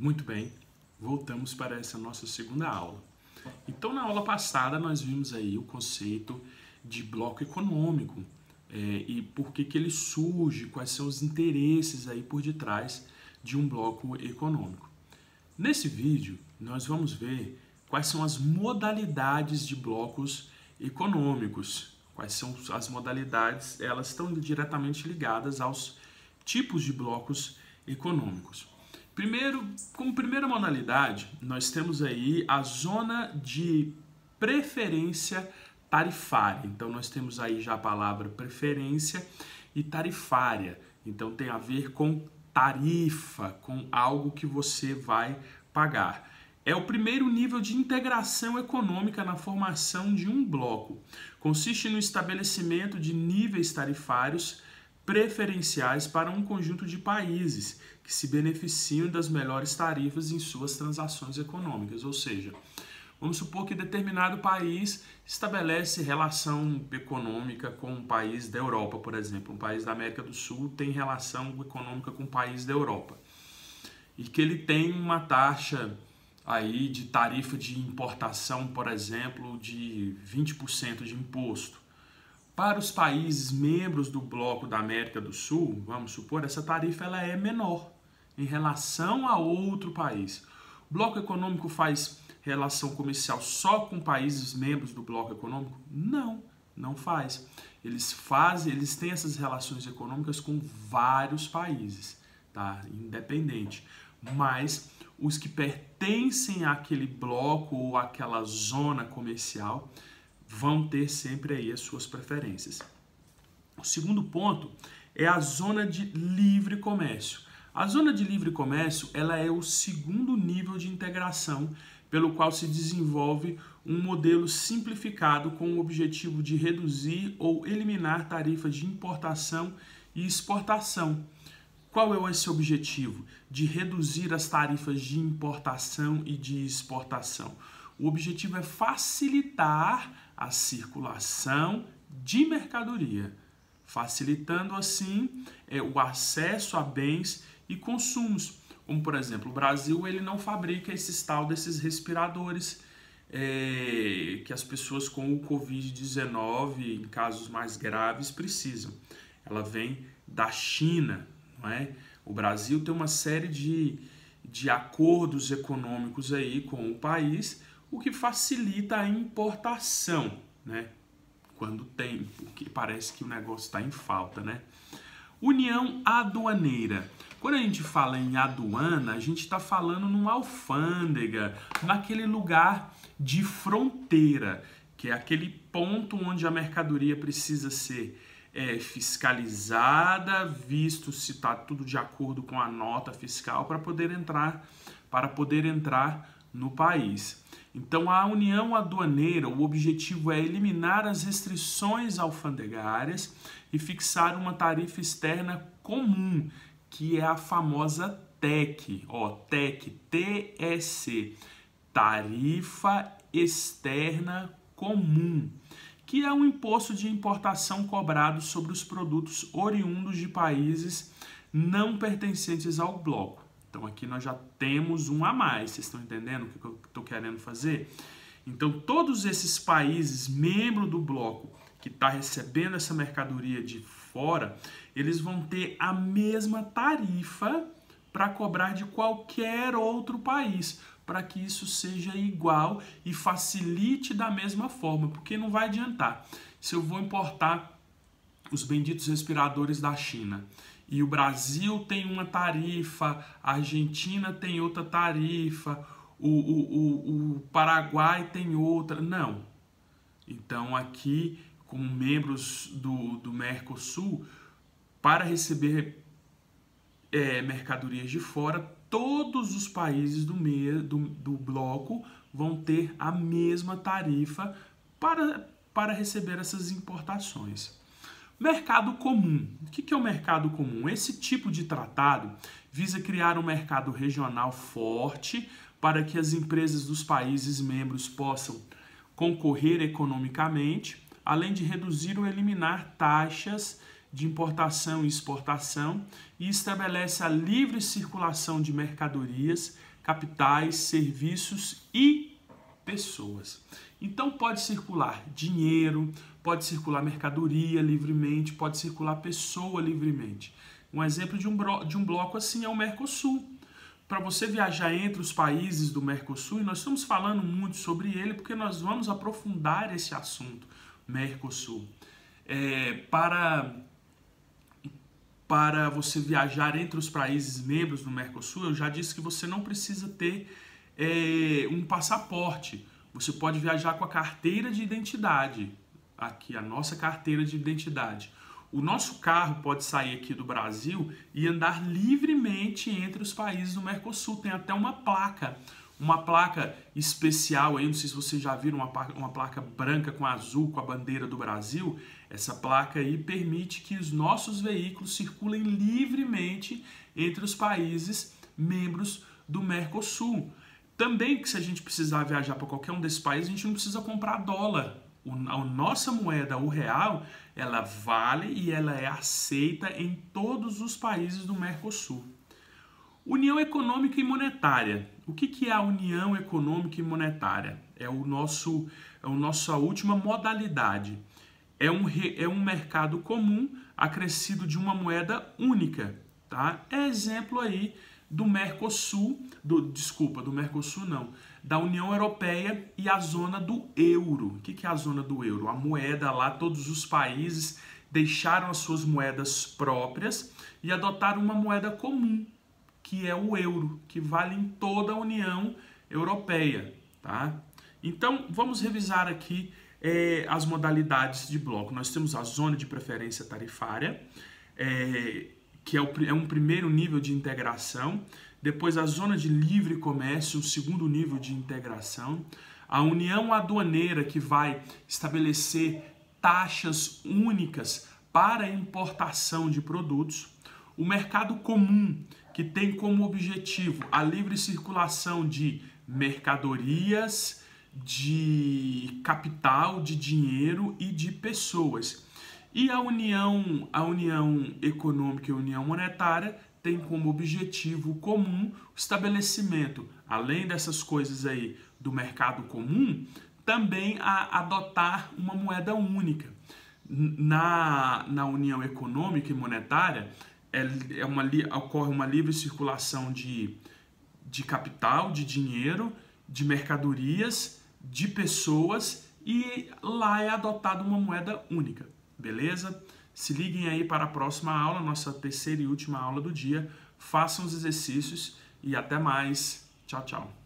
Muito bem, voltamos para essa nossa segunda aula. Então, na aula passada, nós vimos aí o conceito de bloco econômico e por que ele surge, quais são os interesses aí por detrás de um bloco econômico. Nesse vídeo, nós vamos ver quais são as modalidades de blocos econômicos. Quais são as modalidades? Elas estão diretamente ligadas aos tipos de blocos econômicos. Como primeira modalidade, nós temos aí a zona de preferência tarifária. Então, nós temos aí já a palavra preferência e tarifária. Então, tem a ver com tarifa, com algo que você vai pagar. É o primeiro nível de integração econômica na formação de um bloco. Consiste no estabelecimento de níveis tarifários preferenciais para um conjunto de países que se beneficiam das melhores tarifas em suas transações econômicas. Ou seja, vamos supor que determinado país estabelece relação econômica com um país da Europa, por exemplo. Um país da América do Sul tem relação econômica com um país da Europa. E que ele tem uma taxa aí de tarifa de importação, por exemplo, de 20% de imposto. Para os países membros do bloco da América do Sul, vamos supor, essa tarifa ela é menor em relação a outro país. O bloco econômico faz relação comercial só com países membros do bloco econômico? Não, não faz. Eles têm essas relações econômicas com vários países, tá? Independente. Mas os que pertencem àquele bloco ou àquela zona comercial vão ter sempre aí as suas preferências. O segundo ponto é a zona de livre comércio. A zona de livre comércio ela é o segundo nível de integração pelo qual se desenvolve um modelo simplificado com o objetivo de reduzir ou eliminar tarifas de importação e exportação. Qual é esse objetivo? De reduzir as tarifas de importação e de exportação. O objetivo é facilitar a circulação de mercadoria, facilitando assim o acesso a bens e consumos. Como, por exemplo, o Brasil ele não fabrica desses respiradores que as pessoas com o Covid-19, em casos mais graves, precisam. Ela vem da China, não é? O Brasil tem uma série de acordos econômicos aí com o país, o que facilita a importação, né? Quando tem, porque parece que o negócio está em falta, né? União aduaneira. Quando a gente fala em aduana, a gente está falando numa alfândega, naquele lugar de fronteira, que é aquele ponto onde a mercadoria precisa ser fiscalizada, visto se está tudo de acordo com a nota fiscal para poder entrar no país. Então, a união aduaneira, o objetivo é eliminar as restrições alfandegárias e fixar uma tarifa externa comum, que é a famosa TEC, TEC, Tarifa Externa Comum, que é um imposto de importação cobrado sobre os produtos oriundos de países não pertencentes ao bloco. Então, aqui nós já temos um a mais. Vocês estão entendendo o que eu estou querendo fazer? Então, todos esses países membros do bloco que está recebendo essa mercadoria de fora, eles vão ter a mesma tarifa para cobrar de qualquer outro país, para que isso seja igual e facilite da mesma forma, porque não vai adiantar. Se eu vou importar os benditos respiradores da China e o Brasil tem uma tarifa, a Argentina tem outra tarifa, o Paraguai tem outra, não. Então aqui, como membros do Mercosul, para receber mercadorias de fora, todos os países do bloco vão ter a mesma tarifa para receber essas importações. Mercado comum. O que é o mercado comum? Esse tipo de tratado visa criar um mercado regional forte para que as empresas dos países membros possam concorrer economicamente, além de reduzir ou eliminar taxas de importação e exportação e estabelece a livre circulação de mercadorias, capitais, serviços e pessoas. Então pode circular dinheiro, pode circular mercadoria livremente, pode circular pessoa livremente. Um exemplo de um bloco assim é o Mercosul. Para você viajar entre os países do Mercosul, e nós estamos falando muito sobre ele porque nós vamos aprofundar esse assunto, Mercosul. Para você viajar entre os países membros do Mercosul, eu já disse que você não precisa ter um passaporte. Você pode viajar com a carteira de identidade. Aqui, a nossa carteira de identidade. O nosso carro pode sair aqui do Brasil e andar livremente entre os países do Mercosul. Tem até uma placa especial aí, não sei se vocês já viram, uma placa branca com azul com a bandeira do Brasil. Essa placa aí permite que os nossos veículos circulem livremente entre os países membros do Mercosul. Também que se a gente precisar viajar para qualquer um desses países, a gente não precisa comprar dólar. A nossa moeda, o real, ela vale e ela é aceita em todos os países do Mercosul. União Econômica e Monetária. O que é a União Econômica e Monetária? É a nossa última modalidade. É um mercado comum acrescido de uma moeda única. Tá? É exemplo aí do Mercosul, do Mercosul não, da União Europeia e a zona do euro. O que é a zona do euro? A moeda lá, todos os países deixaram as suas moedas próprias e adotaram uma moeda comum, que é o euro, que vale em toda a União Europeia. Tá? Então, vamos revisar aqui as modalidades de bloco. Nós temos a zona de preferência tarifária, que é um primeiro nível de integração, depois a zona de livre comércio, um segundo nível de integração, a união aduaneira, que vai estabelecer taxas únicas para importação de produtos, o mercado comum, que tem como objetivo a livre circulação de mercadorias, de capital, de dinheiro e de pessoas. E a União Econômica e a União Monetária tem como objetivo comum o estabelecimento, além dessas coisas aí do mercado comum, também a adotar uma moeda única. Na União Econômica e Monetária, ocorre uma livre circulação de capital, de dinheiro, de mercadorias, de pessoas, e lá é adotada uma moeda única. Beleza? Se liguem aí para a próxima aula, nossa terceira e última aula do dia. Façam os exercícios e até mais. Tchau, tchau.